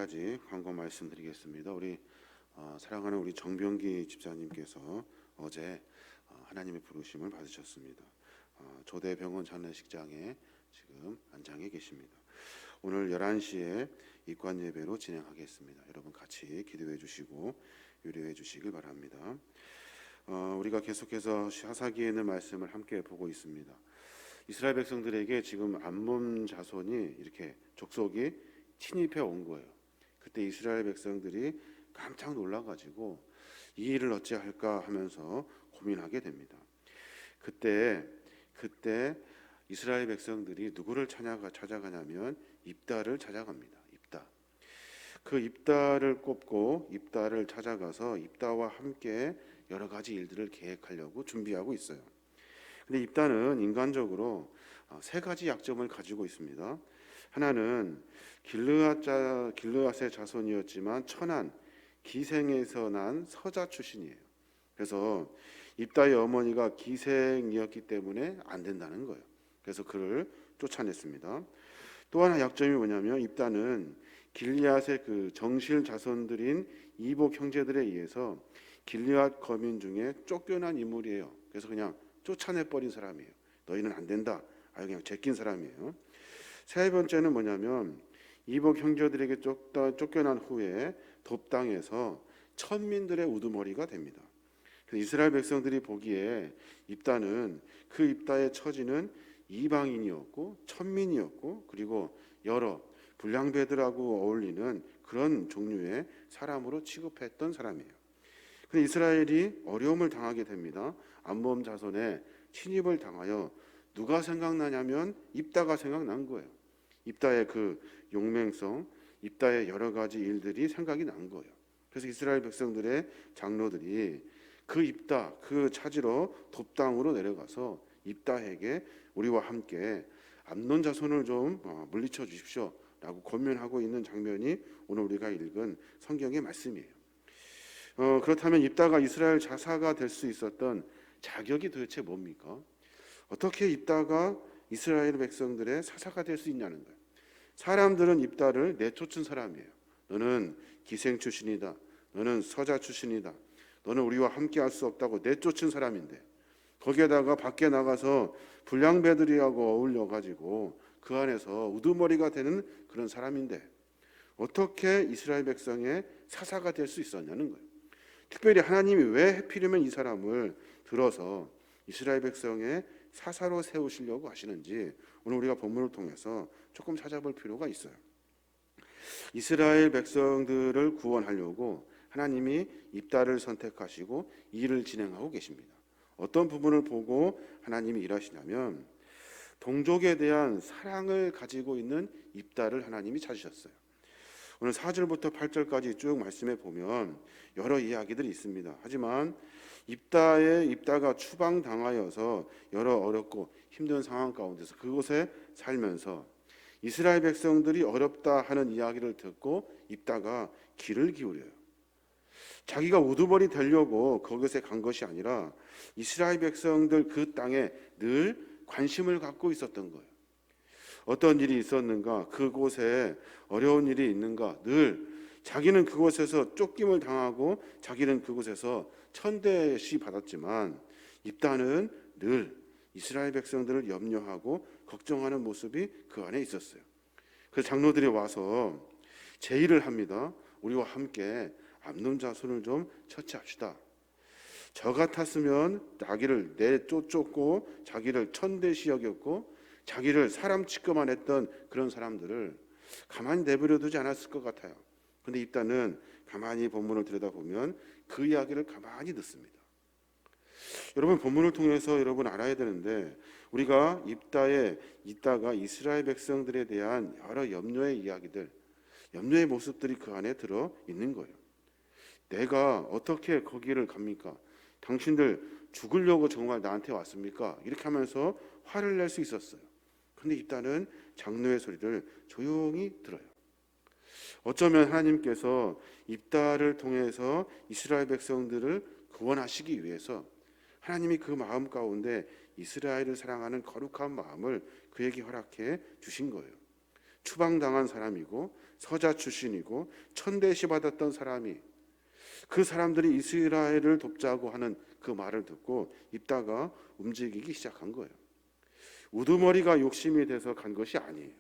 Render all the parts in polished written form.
가지 광고 말씀드리겠습니다. 우리 사랑하는 우리 정병기 집사님께서 어제 하나님의 부르심을 받으셨습니다. 조대병원 장례식장에 지금 안장해 계십니다. 오늘 11시에 입관 예배로 진행하겠습니다. 여러분 같이 기도해 주시고 유료해 주시길 바랍니다. 우리가 계속해서 사사기에 있는 말씀을 함께 보고 있습니다. 이스라엘 백성들에게 지금 암몬 자손이 이렇게 족속이 침입해 온 거예요. 그때 이스라엘 백성들이 깜짝 놀라가지고 이 일을 어찌할까 하면서 고민하게 됩니다. 그때 이스라엘 백성들이 누구를 찾아가냐면 입다를 찾아갑니다. 입다. 그 입다를 꼽고 입다를 찾아가서 입다와 함께 여러 가지 일들을 계획하려고 준비하고 있어요. 근데 입다는 인간적으로 세 가지 약점을 가지고 있습니다. 하나는 길르앗의 자손이었지만 천한 기생에서 난 서자 출신이에요. 그래서 입다의 어머니가 기생이었기 때문에 안 된다는 거예요. 그래서 그를 쫓아냈습니다. 또 하나 약점이 뭐냐면 입다는 길리앗의 그 정실 자손들인 이복 형제들에 의해서 길리앗 거민 중에 쫓겨난 인물이에요. 그래서 그냥 쫓아내버린 사람이에요. 너희는 안 된다. 그냥 제낀 사람이에요. 세 번째는 뭐냐면 이복 형제들에게 쫓겨난 후에 돕당해서 천민들의 우두머리가 됩니다. 이스라엘 백성들이 보기에 입다는 그 입다의 처지는 이방인이었고 천민이었고 그리고 여러 불량배들하고 어울리는 그런 종류의 사람으로 취급했던 사람이에요. 그런데 이스라엘이 어려움을 당하게 됩니다. 암몬 자손의 침입을 당하여 누가 생각나냐면 입다가 생각난 거예요. 입다의 그 용맹성, 입다의 여러 가지 일들이 생각이 난 거예요. 그래서 이스라엘 백성들의 장로들이 그 입다, 그 찾으러 돕당으로 내려가서 입다에게 우리와 함께 암논 자손을 좀 물리쳐 주십시오 라고 권면하고 있는 장면이 오늘 우리가 읽은 성경의 말씀이에요. 그렇다면 입다가 이스라엘 자사가 될 수 있었던 자격이 도대체 뭡니까? 어떻게 입다가 이스라엘 백성들의 사사가 될 수 있냐는 거예요. 사람들은 입다를 내쫓은 사람이에요. 너는 기생 출신이다. 너는 서자 출신이다. 너는 우리와 함께 할 수 없다고 내쫓은 사람인데 거기에다가 밖에 나가서 불량배들이하고 어울려가지고 그 안에서 우두머리가 되는 그런 사람인데 어떻게 이스라엘 백성의 사사가 될 수 있었냐는 거예요. 특별히 하나님이 왜 하필이면 이 사람을 들어서 이스라엘 백성의 사사로 세우시려고 하시는지 오늘 우리가 본문을 통해서 조금 찾아볼 필요가 있어요. 이스라엘 백성들을 구원하려고 하나님이 입다를 선택하시고 일을 진행하고 계십니다. 어떤 부분을 보고 하나님이 일하시냐면 동족에 대한 사랑을 가지고 있는 입다를 하나님이 찾으셨어요. 오늘 4절부터 8절까지 쭉 말씀해 보면 여러 이야기들이 있습니다. 하지만 입다가 추방당하여서 여러 어렵고 힘든 상황 가운데서 그곳에 살면서 이스라엘 백성들이 어렵다 하는 이야기를 듣고 입다가 귀를 기울여요. 자기가 우두머리 되려고 그곳에 간 것이 아니라 이스라엘 백성들 그 땅에 늘 관심을 갖고 있었던 거예요. 어떤 일이 있었는가, 그곳에 어려운 일이 있는가, 늘 자기는 그곳에서 쫓김을 당하고 자기는 그곳에서 천대시 받았지만 입다는 늘 이스라엘 백성들을 염려하고 걱정하는 모습이 그 안에 있었어요. 그래서 장로들이 와서 제의를 합니다. 우리와 함께 암논 자손을 좀 처치합시다. 저 같았으면 자기를 내쫓고 자기를 천대시 여겼고 자기를 사람 취급만 했던 그런 사람들을 가만히 내버려 두지 않았을 것 같아요. 그런데 입다는 가만히 본문을 들여다보면 그 이야기를 가만히 듣습니다. 여러분 본문을 통해서 여러분 알아야 되는데 우리가 입다가 이스라엘 백성들에 대한 여러 염려의 이야기들, 염려의 모습들이 그 안에 들어 있는 거예요. 내가 어떻게 거기를 갑니까? 당신들 죽으려고 정말 나한테 왔습니까? 이렇게 하면서 화를 낼 수 있었어요. 그런데 입다는 장로의 소리를 조용히 들어요. 어쩌면 하나님께서 입다를 통해서 이스라엘 백성들을 구원하시기 위해서 하나님이 그 마음 가운데 이스라엘을 사랑하는 거룩한 마음을 그에게 허락해 주신 거예요. 추방당한 사람이고 서자 출신이고 천대시 받았던 사람이, 그 사람들이 이스라엘을 돕자고 하는 그 말을 듣고 입다가 움직이기 시작한 거예요. 우두머리가 욕심이 돼서 간 것이 아니에요.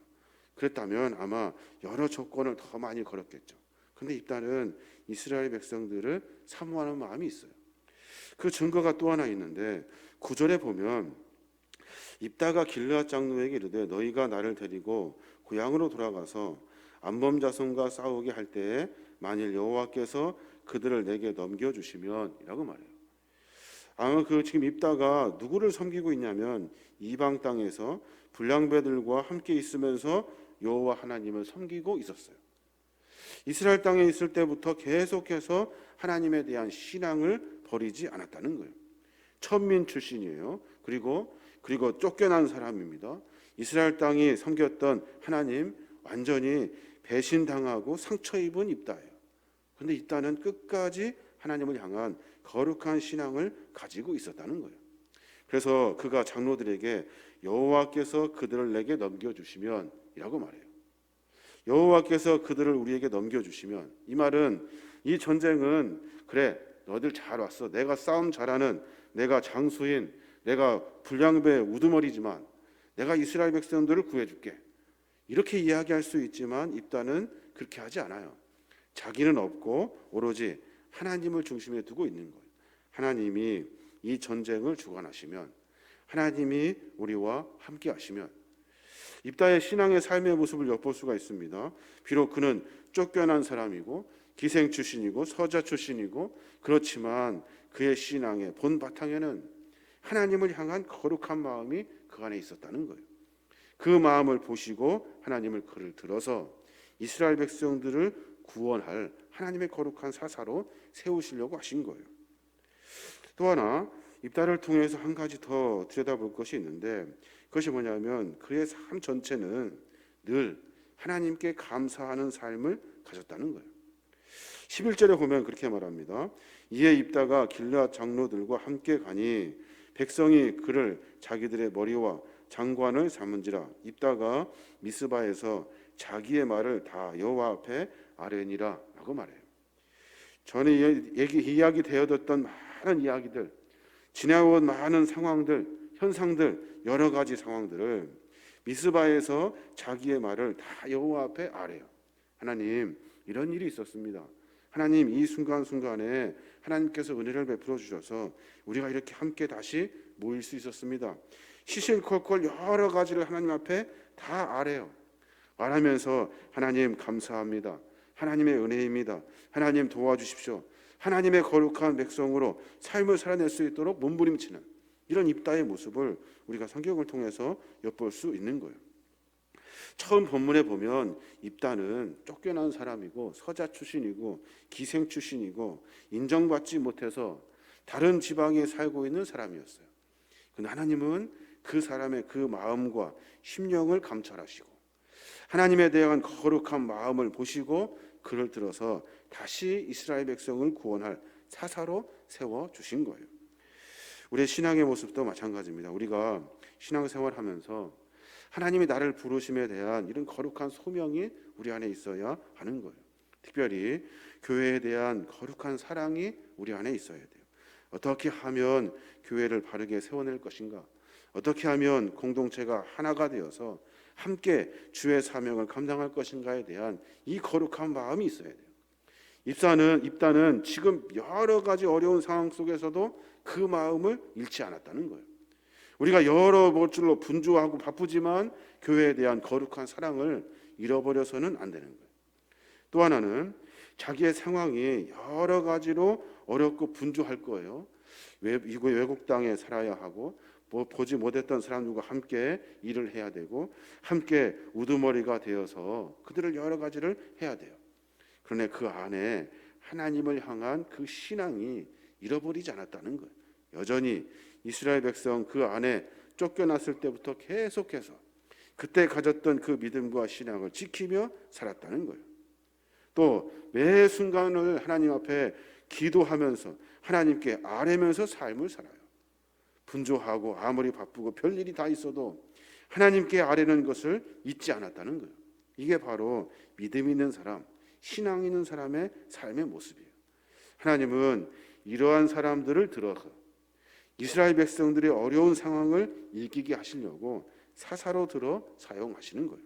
그랬다면 아마 여러 조건을 더 많이 걸었겠죠. 근데 입다는 이스라엘 백성들을 사모하는 마음이 있어요. 그 증거가 또 하나 있는데 9절에 보면 입다가 길르앗 장로에게 이르되 너희가 나를 데리고 고향으로 돌아가서 암몬 자손과 싸우게 할 때에 만일 여호와께서 그들을 내게 넘겨주시면 이라고 말해요. 아마 지금 입다가 누구를 섬기고 있냐면 이방 땅에서 불량배들과 함께 있으면서 여호와 하나님을 섬기고 있었어요. 이스라엘 땅에 있을 때부터 계속해서 하나님에 대한 신앙을 버리지 않았다는 거예요. 천민 출신이에요. 그리고 쫓겨난 사람입니다. 이스라엘 땅이 섬겼던 하나님 완전히 배신당하고 상처 입은 입다예요. 그런데 입다는 끝까지 하나님을 향한 거룩한 신앙을 가지고 있었다는 거예요. 그래서 그가 장로들에게 여호와께서 그들을 내게 넘겨주시면 이라고 말해요. 여호와께서 그들을 우리에게 넘겨주시면, 이 말은 이 전쟁은 그래 너희들 잘 왔어, 내가 싸움 잘하는, 내가 장수인, 내가 불량배 우두머리지만 내가 이스라엘 백성들을 구해줄게, 이렇게 이야기할 수 있지만 입다는 그렇게 하지 않아요. 자기는 없고 오로지 하나님을 중심에 두고 있는 거예요. 하나님이 이 전쟁을 주관하시면, 하나님이 우리와 함께 하시면, 입다의 신앙의 삶의 모습을 엿볼 수가 있습니다. 비록 그는 쫓겨난 사람이고 기생 출신이고 서자 출신이고 그렇지만 그의 신앙의 본 바탕에는 하나님을 향한 거룩한 마음이 그 안에 있었다는 거예요. 그 마음을 보시고 하나님을 그를 들어서 이스라엘 백성들을 구원할 하나님의 거룩한 사사로 세우시려고 하신 거예요. 또 하나 입다를 통해서 한 가지 더 들여다볼 것이 있는데, 그것이 뭐냐면 그의 삶 전체는 늘 하나님께 감사하는 삶을 가졌다는 거예요. 11절에 보면 그렇게 말합니다. 이에 입다가 길르앗 장로들과 함께 가니 백성이 그를 자기들의 머리와 장관을 삼은지라. 입다가 미스바에서 자기의 말을 다 여호와 앞에 아뢰니라 라고 말해요. 전에 이야기 되어졌던 많은 이야기들, 지나온 많은 상황들, 현상들, 여러 가지 상황들을 미스바에서 자기의 말을 다 여호와 앞에 아뢰요. 하나님, 이런 일이 있었습니다. 하나님, 이 순간순간에 하나님께서 은혜를 베풀어 주셔서 우리가 이렇게 함께 다시 모일 수 있었습니다. 시실콜콜 여러 가지를 하나님 앞에 다 아뢰요. 말하면서 하나님 감사합니다. 하나님의 은혜입니다. 하나님 도와주십시오. 하나님의 거룩한 백성으로 삶을 살아낼 수 있도록 몸부림치는 이런 입다의 모습을 우리가 성경을 통해서 엿볼 수 있는 거예요. 처음 본문에 보면 입다는 쫓겨난 사람이고 서자 출신이고 기생 출신이고 인정받지 못해서 다른 지방에 살고 있는 사람이었어요. 그런데 하나님은 그 사람의 그 마음과 심령을 감찰하시고 하나님에 대한 거룩한 마음을 보시고 그를 들어서 다시 이스라엘 백성을 구원할 사사로 세워주신 거예요. 우리의 신앙의 모습도 마찬가지입니다. 우리가 신앙생활하면서 하나님이 나를 부르심에 대한 이런 거룩한 소명이 우리 안에 있어야 하는 거예요. 특별히 교회에 대한 거룩한 사랑이 우리 안에 있어야 돼요. 어떻게 하면 교회를 바르게 세워낼 것인가? 어떻게 하면 공동체가 하나가 되어서 함께 주의 사명을 감당할 것인가에 대한 이 거룩한 마음이 있어야 돼요. 입다는 지금 여러 가지 어려운 상황 속에서도 그 마음을 잃지 않았다는 거예요. 우리가 여러 것들로 분주하고 바쁘지만 교회에 대한 거룩한 사랑을 잃어버려서는 안 되는 거예요. 또 하나는 자기의 상황이 여러 가지로 어렵고 분주할 거예요. 외국 땅에 살아야 하고 보지 못했던 사람들과 함께 일을 해야 되고 함께 우두머리가 되어서 그들을 여러 가지를 해야 돼요. 그런데 그 안에 하나님을 향한 그 신앙이 잃어버리지 않았다는 거예요. 여전히 이스라엘 백성 그 안에 쫓겨났을 때부터 계속해서 그때 가졌던 그 믿음과 신앙을 지키며 살았다는 거예요. 또 매 순간을 하나님 앞에 기도하면서 하나님께 아뢰면서 삶을 살아요. 분주하고 아무리 바쁘고 별일이 다 있어도 하나님께 아뢰는 것을 잊지 않았다는 거예요. 이게 바로 믿음 있는 사람, 신앙 있는 사람의 삶의 모습이에요. 하나님은 이러한 사람들을 들어서 이스라엘 백성들의 어려운 상황을 이기게 하시려고 사사로 들어 사용하시는 거예요.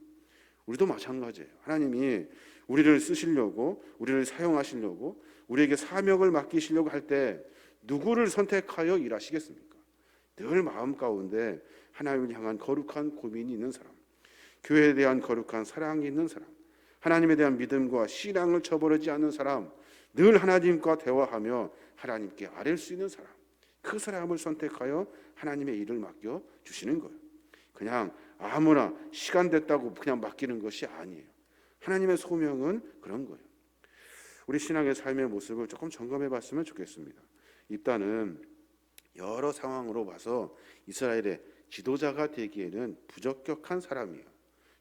우리도 마찬가지예요. 하나님이 우리를 쓰시려고, 우리를 사용하시려고, 우리에게 사명을 맡기시려고 할 때 누구를 선택하여 일하시겠습니까? 늘 마음 가운데 하나님을 향한 거룩한 고민이 있는 사람, 교회에 대한 거룩한 사랑이 있는 사람, 하나님에 대한 믿음과 신앙을 저버리지 않는 사람, 늘 하나님과 대화하며 하나님께 아뢰 수 있는 사람, 그 사람을 선택하여 하나님의 일을 맡겨 주시는 거예요. 그냥 아무나 시간 됐다고 그냥 맡기는 것이 아니에요. 하나님의 소명은 그런 거예요. 우리 신앙의 삶의 모습을 조금 점검해 봤으면 좋겠습니다. 입다는 여러 상황으로 봐서 이스라엘의 지도자가 되기에는 부적격한 사람이에요.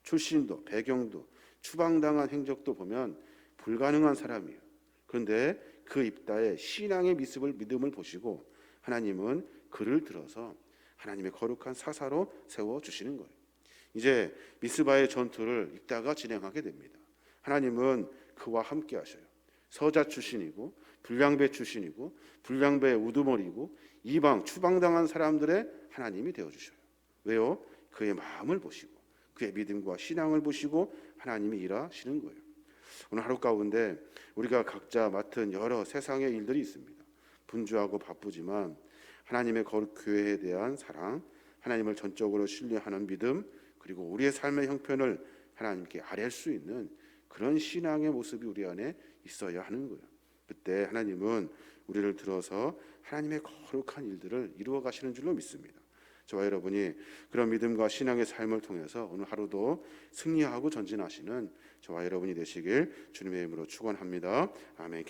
출신도 배경도 추방당한 행적도 보면 불가능한 사람이에요. 그런데 그 입다의 신앙의 믿음을 보시고 하나님은 그를 들어서 하나님의 거룩한 사사로 세워주시는 거예요. 이제 미스바의 전투를 입다가 진행하게 됩니다. 하나님은 그와 함께 하셔요. 서자 출신이고 불량배 출신이고 불량배의 우두머리고 이방 추방당한 사람들의 하나님이 되어주셔요. 왜요? 그의 마음을 보시고 그의 믿음과 신앙을 보시고 하나님이 일하시는 거예요. 오늘 하루 가운데 우리가 각자 맡은 여러 세상의 일들이 있습니다. 분주하고 바쁘지만 하나님의 거룩 교회에 대한 사랑, 하나님을 전적으로 신뢰하는 믿음, 그리고 우리의 삶의 형편을 하나님께 아뢰 수 있는 그런 신앙의 모습이 우리 안에 있어야 하는 거예요. 그때 하나님은 우리를 들어서 하나님의 거룩한 일들을 이루어 가시는 줄로 믿습니다. 저와 여러분이 그런 믿음과 신앙의 삶을 통해서 오늘 하루도 승리하고 전진하시는 저와 여러분이 되시길 주님의 이름으로 축원합니다. 아멘.